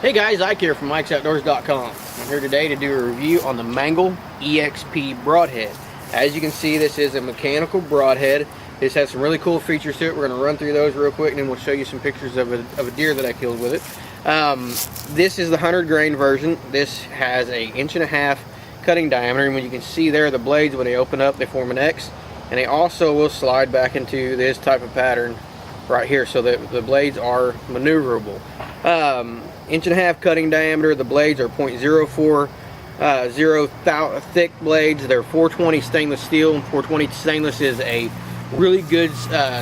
Hey guys, Ike here from Mike'sOutdoors.com. I'm here today to do a review on the Mangle EXP Broadhead. As you can see, this is a mechanical broadhead. This has some really cool features to it. We're going to run through those real quick and then we'll show you some pictures of a deer that I killed with it. This is the 100 grain version. This has a 1.5 inch cutting diameter, and when you can see there, the blades, when they open up, they form an X, and they also will slide back into this type of pattern right here, so that the blades are maneuverable. 1.5 inch cutting diameter. The blades are 0.040 thick blades. They're 420 stainless steel. 420 stainless is a really good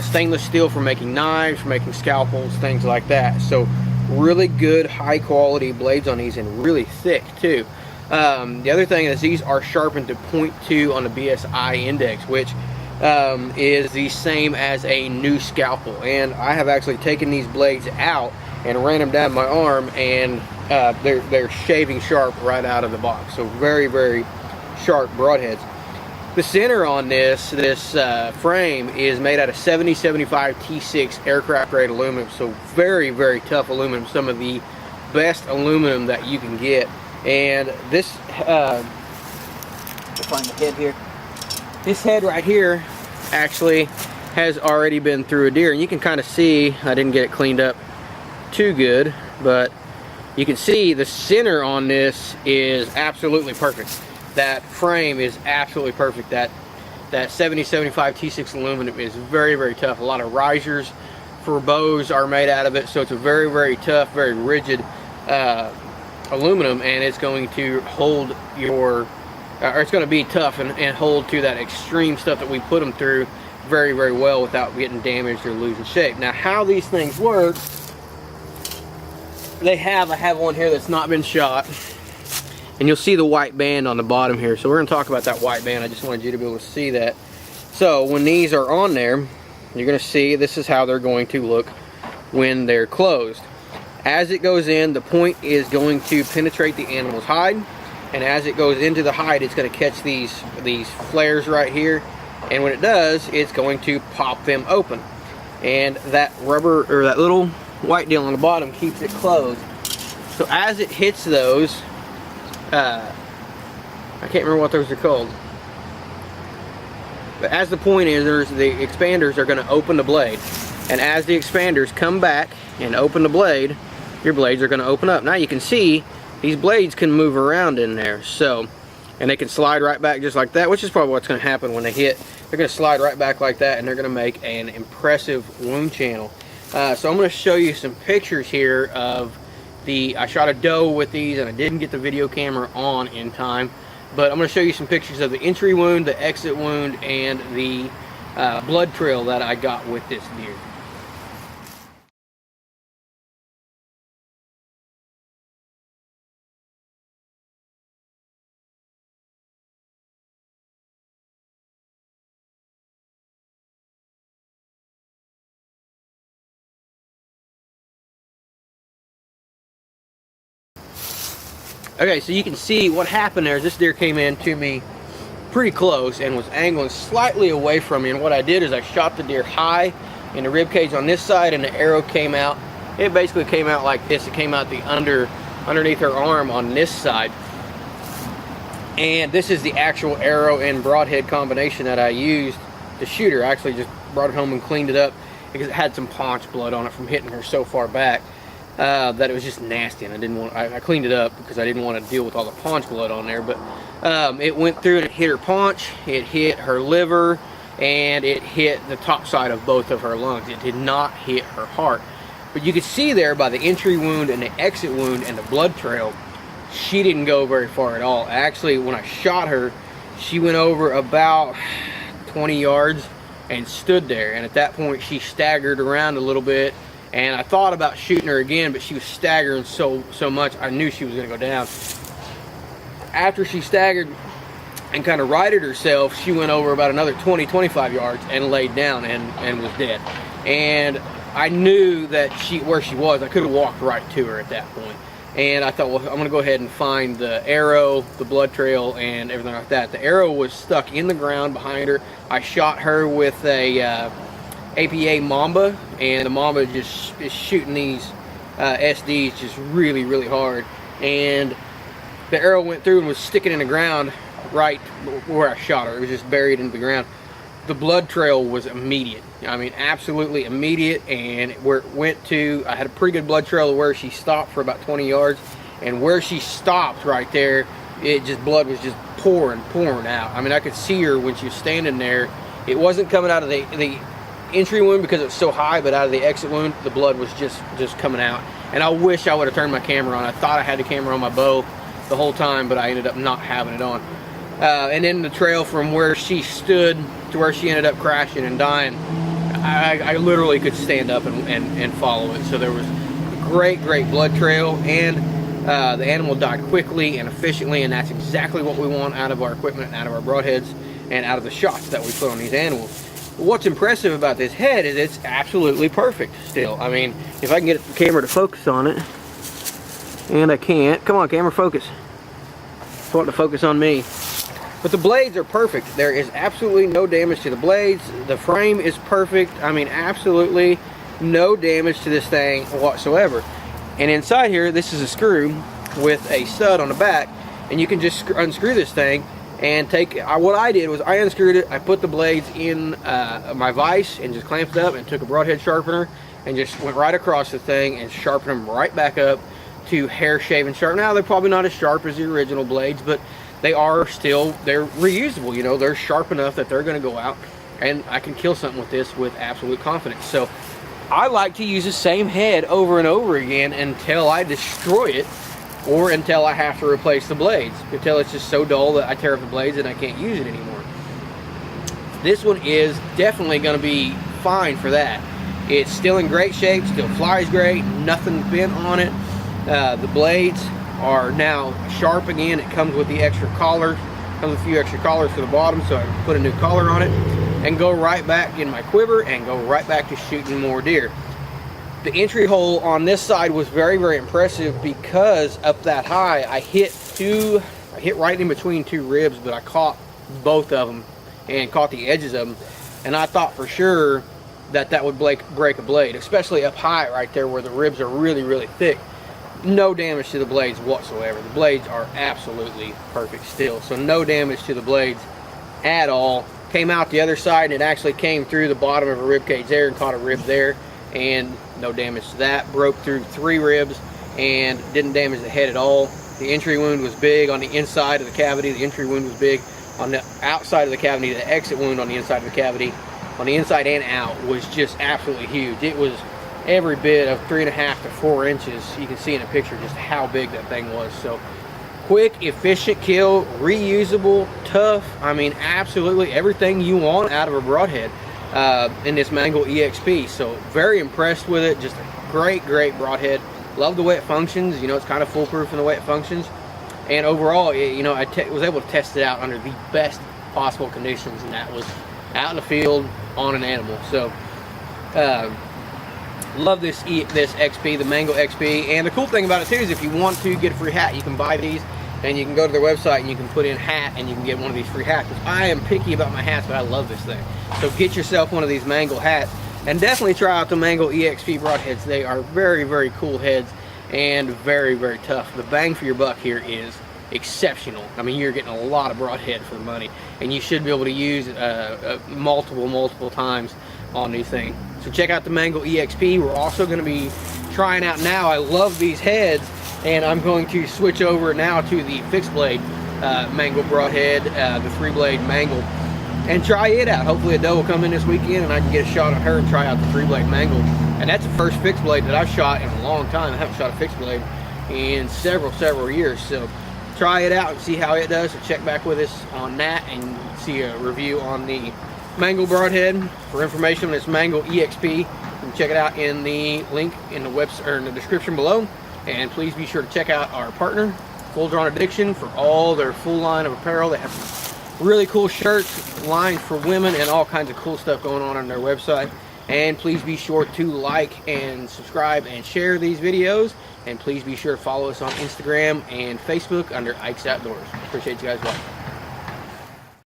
stainless steel for making knives, for making scalpels, things like that. So really good high quality blades on these, and really thick too. The other thing is these are sharpened to 0.2 on the BSI index, which is the same as a new scalpel. And I have actually taken these blades out and ran them down my arm, and they're shaving sharp right out of the box. So very, very sharp broadheads. The center on this frame is made out of 7075 T6 aircraft grade aluminum. So very, very tough aluminum. Some of the best aluminum that you can get. And this, I'll find the head here. This head right here actually has already been through a deer, and you can kind of see, I didn't get it cleaned up too good, but you can see the center on this is absolutely perfect. That frame is absolutely perfect. That 7075 T6 aluminum is very, very tough. A lot of risers for bows are made out of it, so it's a very, very tough, very rigid aluminum, and it's going to hold your or it's going to be tough and hold to that extreme stuff that we put them through very, very well without getting damaged or losing shape. Now, how these things work, I have one here that's not been shot, and you'll see the white band on the bottom here. So we're going to talk about that white band. I just wanted you to be able to see that. So when these are on there, you're going to see this is how they're going to look when they're closed. As it goes in, the point is going to penetrate the animal's hide, and as it goes into the hide, it's going to catch these flares right here, and when it does, it's going to pop them open, and that rubber, or that little white deal on the bottom, keeps it closed. So as it hits those, I can't remember what those are called, but as the point is, the expanders are going to open the blade, and as the expanders come back and open the blade, your blades are going to open up. Now you can see these blades can move around in there, so, and they can slide right back just like that, which is probably what's going to happen when they hit. They're going to slide right back like that, and they're going to make an impressive wound channel. So I'm going to show you some pictures here of I shot a doe with these, and I didn't get the video camera on in time, but I'm going to show you some pictures of the entry wound, the exit wound, and the blood trail that I got with this deer. Okay, so you can see what happened there is this deer came in to me pretty close and was angling slightly away from me, and what I did is I shot the deer high in the rib cage on this side, and the arrow came out. It basically came out like this. It came out the underneath her arm on this side, and this is the actual arrow and broadhead combination that I used to shoot her. I actually just brought it home and cleaned it up because it had some paunch blood on it from hitting her so far back. That it was just nasty, and I cleaned it up because I didn't want to deal with all the paunch blood on there. But it went through and it hit her paunch, it hit her liver, and it hit the top side of both of her lungs. It did not hit her heart. But you could see there by the entry wound and the exit wound and the blood trail, she didn't go very far at all. Actually, when I shot her, she went over about 20 yards and stood there, and at that point she staggered around a little bit. And I thought about shooting her again, but she was staggering so much, I knew she was going to go down. After she staggered and kind of righted herself, she went over about another 20-25 yards and laid down and was dead. And I knew that where she was, I could have walked right to her at that point. And I thought, well, I'm going to go ahead and find the arrow, the blood trail, and everything like that. The arrow was stuck in the ground behind her. I shot her with a APA Mamba, and the Mamba just is shooting these SD is just really, really hard. And the arrow went through and was sticking in the ground right where I shot her. It was just buried into the ground. The blood trail was immediate. I mean, absolutely immediate. And where it went to, I had a pretty good blood trail to where she stopped for about 20 yards. And where she stopped right there, blood was just pouring out. I mean, I could see her when she was standing there. It wasn't coming out of the entry wound because it was so high, but out of the exit wound, the blood was just coming out. And I wish I would have turned my camera on. I thought I had the camera on my bow the whole time, but I ended up not having it on. And then the trail from where she stood to where she ended up crashing and dying, I literally could stand up and follow it. So there was a great blood trail, and the animal died quickly and efficiently, and that's exactly what we want out of our equipment, out of our broadheads, and out of the shots that we put on these animals. What's impressive about this head is it's absolutely perfect still. I mean, if I can get the camera to focus on it, and I can't. Come on, camera, focus. It's wanting to focus on me. But the blades are perfect. There is absolutely no damage to the blades. The frame is perfect. I mean, absolutely no damage to this thing whatsoever. And inside here, this is a screw with a stud on the back, and you can just unscrew this thing and take. What I did was I unscrewed it. I put the blades in my vise and just clamped it up, and took a broadhead sharpener and just went right across the thing and sharpened them right back up to hair shaving sharp. Now they're probably not as sharp as the original blades, but they're reusable. You know, they're sharp enough that they're going to go out, and I can kill something with this with absolute confidence. So I like to use the same head over and over again until I destroy it, or until I have to replace the blades, until it's just so dull that I tear up the blades and I can't use it anymore. This one is definitely going to be fine for that. It's still in great shape, still flies great, nothing bent on it. The blades are now sharp again. It comes with the extra collar, comes with a few extra collars for the bottom, so I can put a new collar on it and go right back in my quiver and go right back to shooting more deer. The entry hole on this side was very impressive because up that high I hit right in between two ribs, but I caught both of them and caught the edges of them, and I thought for sure that would break a blade, especially up high right there where the ribs are really thick. No damage to the blades whatsoever. The blades are absolutely perfect still, so no damage to the blades at all. Came out the other side, and it actually came through the bottom of a rib cage there and caught a rib there, and no damage to that. Broke through 3 ribs and didn't damage the head at all. The entry wound was big on the inside of the cavity. The entry wound was big on the outside of the cavity. The exit wound on the inside of the cavity, on the inside and out, was just absolutely huge. It was every bit of 3.5 to 4 inches. You can see in a picture just how big that thing was. So quick, efficient kill, reusable, tough. I mean, absolutely everything you want out of a broadhead in this Mangle EXP. So very impressed with it. Just a great broadhead. Love the way it functions. You know, it's kind of foolproof in the way it functions. And overall, you know, I was able to test it out under the best possible conditions, and that was out in the field on an animal. So love this XP, the Mangle XP. And the cool thing about it too is if you want to get a free hat, you can buy these and you can go to their website and you can put in hat and you can get one of these free hats. I am picky about my hats, but I love this thing. So get yourself one of these Mangle hats, and definitely try out the Mangle EXP broadheads. They are very cool heads and very tough. The bang for your buck here is exceptional. I mean, you're getting a lot of broadhead for the money, and you should be able to use multiple times on these things. So check out the Mangle EXP. We're also going to be trying out now. I love these heads, and I'm going to switch over now to the fixed blade Mangle broadhead, the 3-blade Mangle, and try it out. Hopefully a doe will come in this weekend and I can get a shot on her and try out the 3-blade Mangle. And that's the first fixed blade that I've shot in a long time. I haven't shot a fixed blade in several years. So try it out and see how it does. So check back with us on that and see a review on the Mangle broadhead. For information on this Mangle EXP, you can check it out in the link in the website or in the description below. And please be sure to check out our partner, Full Drawn Addiction, for all their full line of apparel. They have really cool shirts, lines for women, and all kinds of cool stuff going on their website. And please be sure to like and subscribe and share these videos. And please be sure to follow us on Instagram and Facebook under Ike's Outdoors. Appreciate you guys watching.